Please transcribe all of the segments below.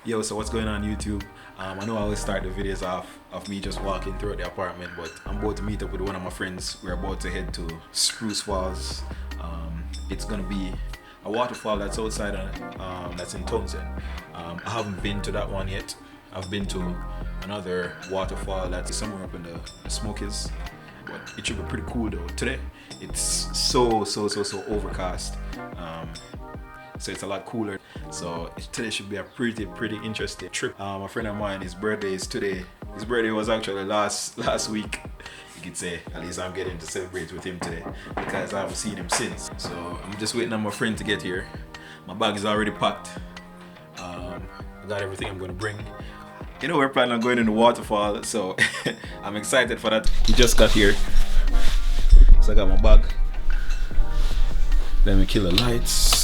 Yo, so what's going on YouTube? I know I always start the videos off of me just walking through the apartment, but I'm about to meet up with one of my friends. We're about to head to Spruce Falls. It's gonna be a waterfall that's outside, that's in Townsend. I haven't been to that one yet. I've been to another waterfall that's somewhere up in the Smokies, but it should be pretty cool though. Today, it's so overcast. So it's a lot cooler. So today should be a pretty interesting trip. A friend of mine, his birthday is today. His birthday was actually last week. You could say, at least I'm getting to celebrate with him today because I haven't seen him since. So I'm just waiting on my friend to get here. My bag is already packed. I got everything I'm gonna bring. You know, we're planning on going in the waterfall, so I'm excited for that. He just got here, so I got my bag. Let me kill the lights.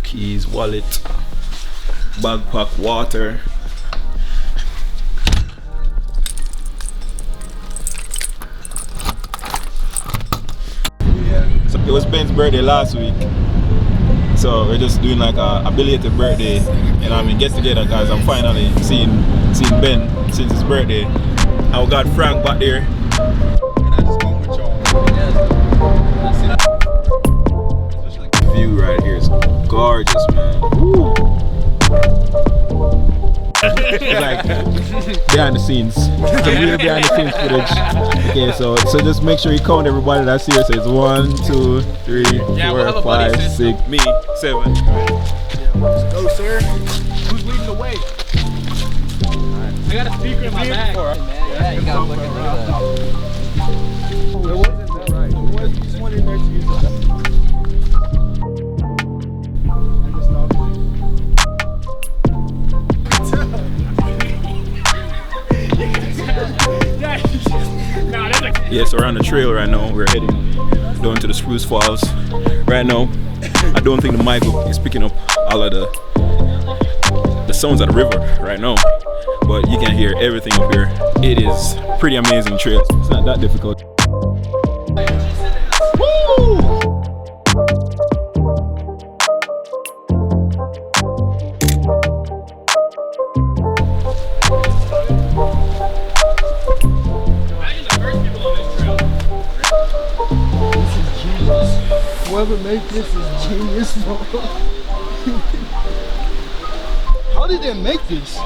Keys, wallet, backpack, water. So it was Ben's birthday last week, so we're just doing like a belated birthday, and I mean get together because I'm finally seeing Ben since his birthday. I got Frank back there. And I just come with y'all. The view right here is gorgeous, man. Woo. It's like behind the scenes. It's a real behind the scenes footage. Okay, so just make sure you count everybody that's here. So it's 1, 2, 3, 4, 5, 6, me, 7. Let's go, sir. Who's leading the way? I got a speaker in my bag. Yeah, you gotta look at that. It wasn't that right. There was just one in there to use it. Yeah, so we're on the trail right now. We're heading down to the Spruce Falls. Right now, I don't think the mic is picking up all of the sounds of the river right now, but you can hear everything up here. It is pretty amazing trail. It's not that difficult. Woo! Whoever made this is genius, bro. How did they make this?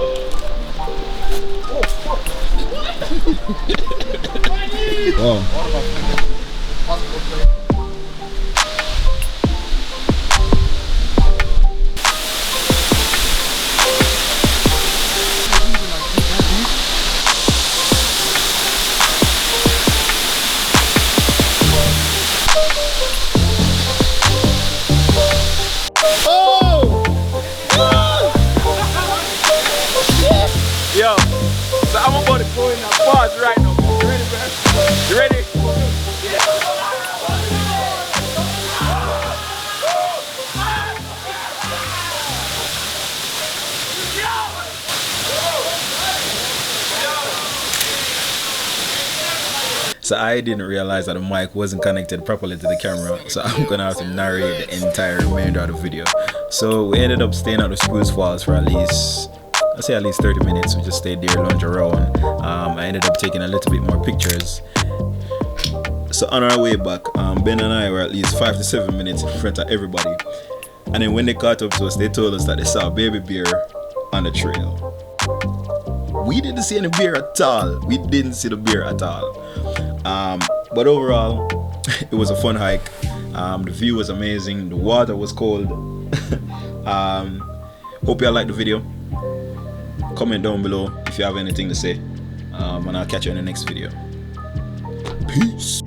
Yo, so I'm about to go in that pause right now. You ready, man? You ready? So I didn't realize that the mic wasn't connected properly to the camera, so I'm gonna have to narrate the entire remainder of the video. So we ended up staying at the Spruce Falls for at least 30 minutes. We just stayed there, lounged around. I ended up taking a little bit more pictures. So on our way back, Ben and I were at least 5 to 7 minutes in front of everybody. And then when they caught up to us, they told us that they saw a baby bear on the trail. We didn't see any bear at all. We didn't see the bear at all. But overall, it was a fun hike. The view was amazing. The water was cold. Hope y'all liked the video. Comment down below if you have anything to say. And I'll catch you in the next video. Peace.